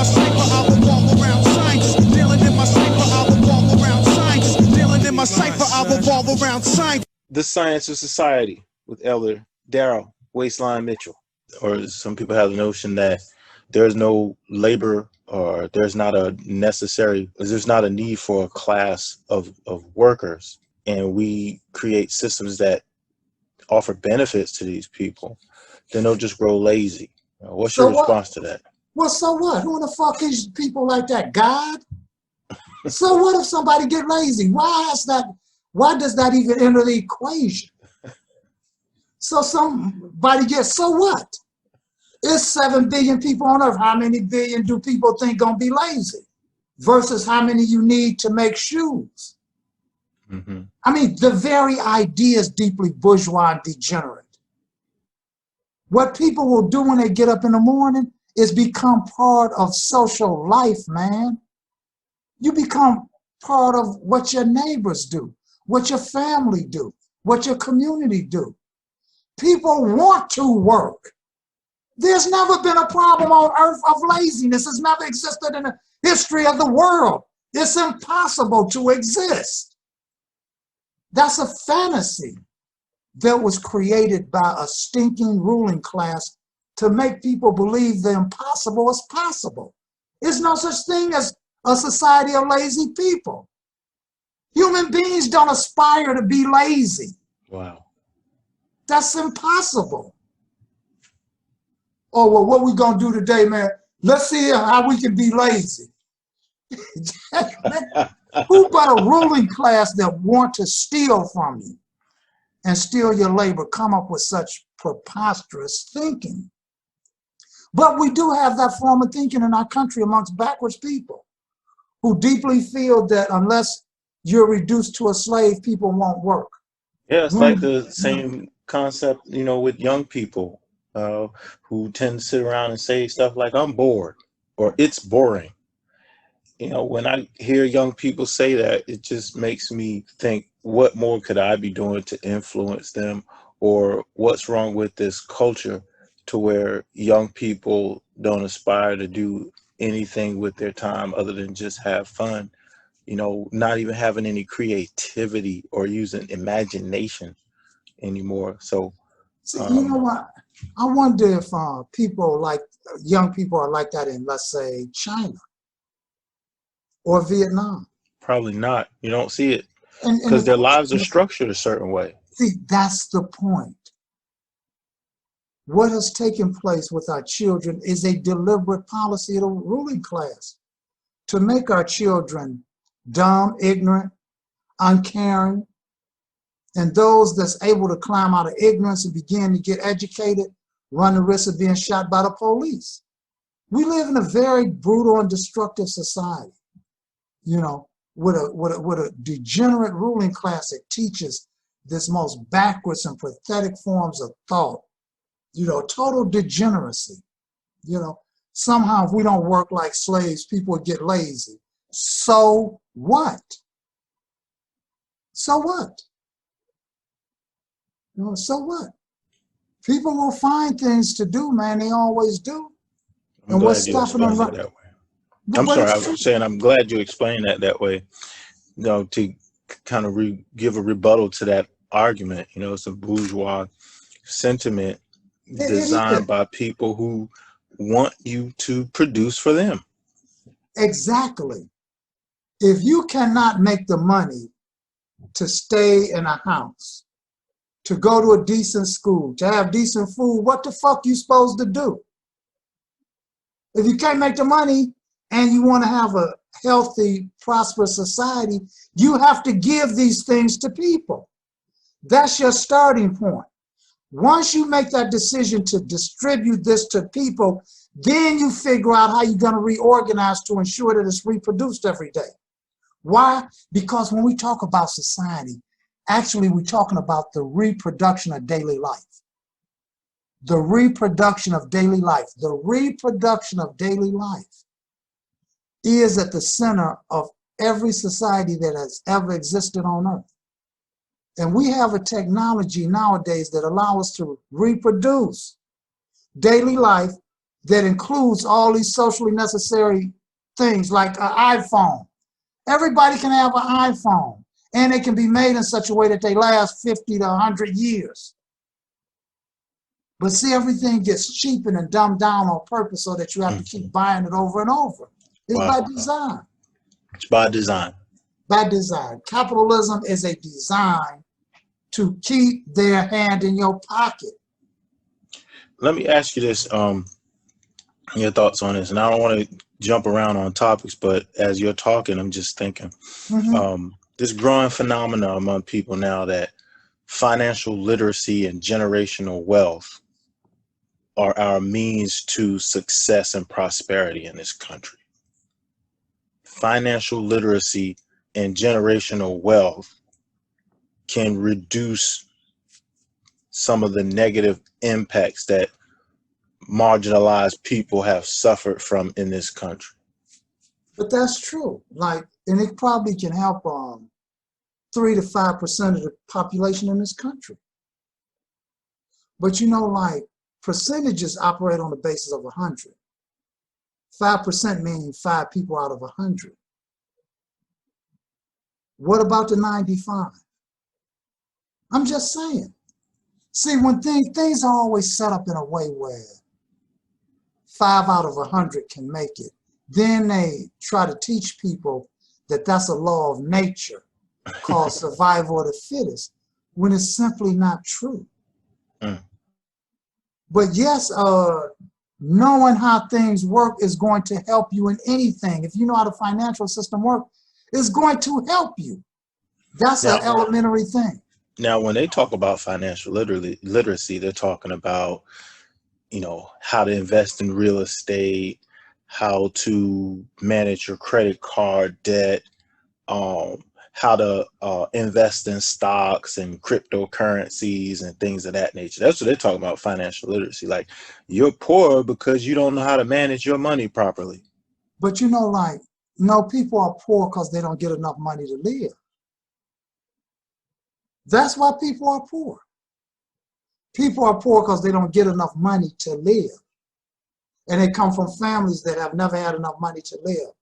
my cipher, I revolve around science. Dealing in my cipher, I revolve around science. Dealing in my cipher, I revolve around science. The Science of Society with Elder Darryl Waistline Mitchell. Or some people have the notion that there's no labor, or there's not a need for a class of workers, and we create systems that offer benefits to these people, then they'll just grow lazy. What's your response to that? Well, so what? Who the fuck is people like that? God? So what if somebody get lazy? Why does that even enter the equation? So somebody gets, so what? It's 7 billion people on earth. How many billion do people think gonna be lazy? Versus how many you need to make shoes? Mm-hmm. I mean, the very idea is deeply bourgeois and degenerate. What people will do when they get up in the morning is become part of social life, man. You become part of what your neighbors do, what your family do, what your community do. People want to work. There's never been a problem on earth of laziness. It's never existed in the history of the world. It's impossible to exist. That's a fantasy that was created by a stinking ruling class to make people believe the impossible is possible. There's no such thing as a society of lazy people. Human beings don't aspire to be lazy. Wow. That's impossible. Oh, well, what we gonna do today, man? Let's see how we can be lazy. Who but a ruling class that want to steal from you and steal your labor come up with such preposterous thinking? But we do have that form of thinking in our country amongst backwards people who deeply feel that unless you're reduced to a slave, people won't work. Yeah, it's like the same concept, with young people who tend to sit around and say stuff like, I'm bored, or it's boring. When I hear young people say that, it just makes me think, what more could I be doing to influence them? Or what's wrong with this culture to where young people don't aspire to do anything with their time other than just have fun, not even having any creativity or using imagination anymore. So, you know what? I wonder if young people are like that in, let's say, China or Vietnam. Probably not. You don't see it because their lives are structured a certain way. See, that's the point. What has taken place with our children is a deliberate policy of the ruling class to make our children dumb, ignorant, uncaring, and those that's able to climb out of ignorance and begin to get educated run the risk of being shot by the police. We live in a very brutal and destructive society, with a degenerate ruling class that teaches this most backwards and pathetic forms of thought, total degeneracy. Somehow if we don't work like slaves, people get lazy. So what? So what? So what? People will find things to do, man. They always do. I'm glad you explained it that way. I'm sorry, I was saying I'm glad you explained that way, to kind of give a rebuttal to that argument. It's a bourgeois sentiment designed by people who want you to produce for them. Exactly. If you cannot make the money to stay in a house, to go to a decent school, to have decent food, what the fuck you supposed to do? If you can't make the money and you want to have a healthy, prosperous society, you have to give these things to people. That's your starting point. Once you make that decision to distribute this to people, then you figure out how you're going to reorganize to ensure that it's reproduced every day. Why? Because when we talk about society, actually we're talking about the reproduction of daily life. The reproduction of daily life. The reproduction of daily life is at the center of every society that has ever existed on earth. And we have a technology nowadays that allows us to reproduce daily life that includes all these socially necessary things like an iPhone. Everybody can have an iPhone, and they can be made in such a way that they last 50 to 100 years. But see, everything gets cheapened and dumbed down on purpose so that you have to keep buying it over and over. It's Wow. by design. It's by design. By design. Capitalism is a design to keep their hand in your pocket. Let me ask you this, your thoughts on this, and I don't want to jump around on topics, but as you're talking, I'm just thinking, this growing phenomena among people now that financial literacy and generational wealth are our means to success and prosperity in this country. Financial literacy and generational wealth can reduce some of the negative impacts that marginalized people have suffered from in this country. But that's true. Like, and it probably can help 3 to 5% of the population in this country. But you know, like, percentages operate on the basis of 100. 5% meaning 5 people out of 100. What about the 95? I'm just saying. See, when things are always set up in a way where 5 out of 100 can make it, then they try to teach people that that's a law of nature called survival of the fittest, when it's simply not true. But yes, knowing how things work is going to help you in anything. If you know how the financial system works, it's going to help you. That's an elementary thing. Now, when they talk about financial literacy, they're talking about, you know, how to invest in real estate, how to manage your credit card debt, how to invest in stocks and cryptocurrencies and things of that nature. That's what they're talking about, financial literacy. Like, you're poor because you don't know how to manage your money properly. But you know, like, no, people are poor because they don't get enough money to live. That's why people are poor. People are poor because they don't get enough money to live. And they come from families that have never had enough money to live.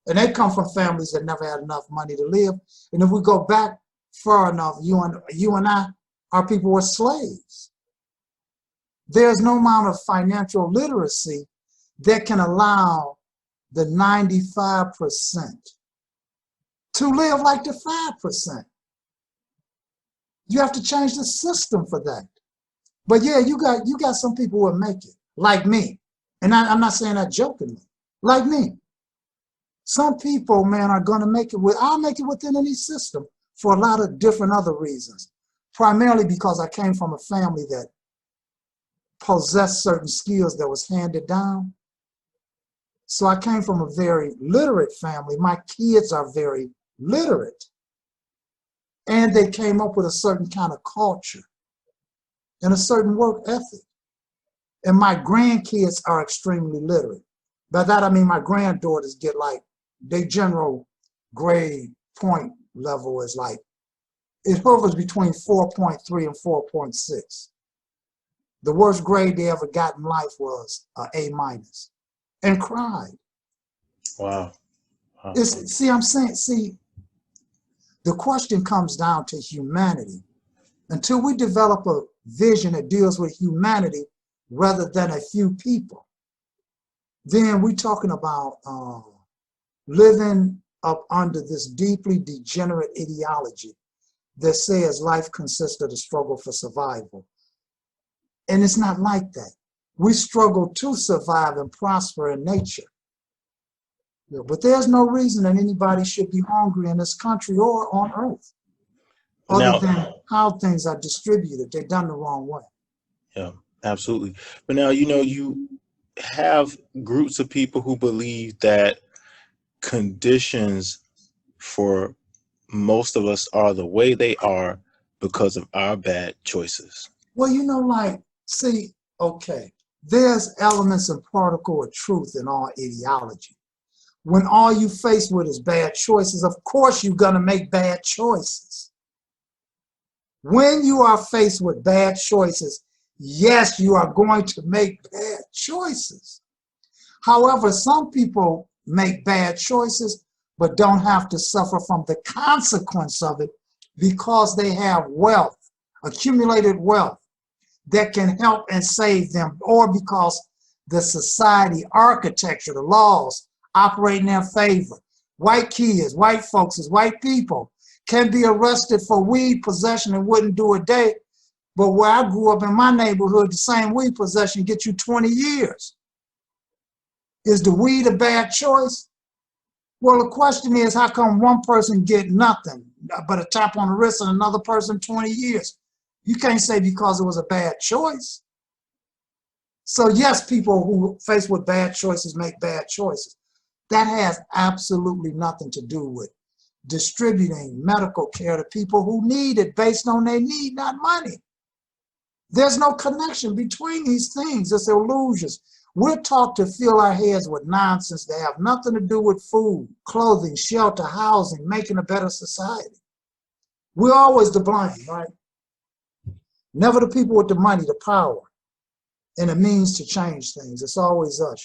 And they come from families that never had enough money to live. And if we go back far enough, you and I, our people were slaves. There's no amount of financial literacy that can allow the 95% to live like the 5%. You have to change the system for that. But yeah, you got some people who will make it, like me. And I'm not saying that jokingly, like me. Some people, man, are going to make it I'll make it within any system for a lot of different other reasons. Primarily because I came from a family that possessed certain skills that was handed down. So I came from a very literate family. My kids are very literate. And they came up with a certain kind of culture and a certain work ethic. And my grandkids are extremely literate. By that I mean my granddaughters get like, their general grade point level is like, it hovers between 4.3 and 4.6. The worst grade they ever got in life was A-, and cried. Wow. See, I'm saying, the question comes down to humanity. Until we develop a vision that deals with humanity rather than a few people, then we're talking about living up under this deeply degenerate ideology that says life consists of the struggle for survival. And it's not like that. We struggle to survive and prosper in nature. Yeah, but there's no reason that anybody should be hungry in this country or on earth, other than how things are distributed. They're done the wrong way. Yeah, absolutely. But now, you know, you have groups of people who believe that conditions for most of us are the way they are because of our bad choices. Well, you know, like, see, okay, there's elements and particle of truth in all ideology. When all you face with is bad choices, of course you're going to make bad choices. When you are faced with bad choices, Yes, you are going to make bad choices. However, some people make bad choices, but don't have to suffer from the consequence of it because they have wealth, accumulated wealth that can help and save them, or because the society architecture, the laws operate in their favor. White kids, white folks, white people can be arrested for weed possession and wouldn't do a day. But where I grew up in my neighborhood, the same weed possession gets you 20 years. Is the weed a bad choice? Well, the question is, how come one person get nothing but a tap on the wrist and another person 20 years? You can't say because it was a bad choice. So yes, people who faced with bad choices make bad choices. That has absolutely nothing to do with distributing medical care to people who need it based on their need, not money. There's no connection between these things. It's illusions. We're taught to fill our heads with nonsense that have nothing to do with food, clothing, shelter, housing, making a better society. We're always to blame, right? Never the people with the money, the power, and the means to change things. It's always us.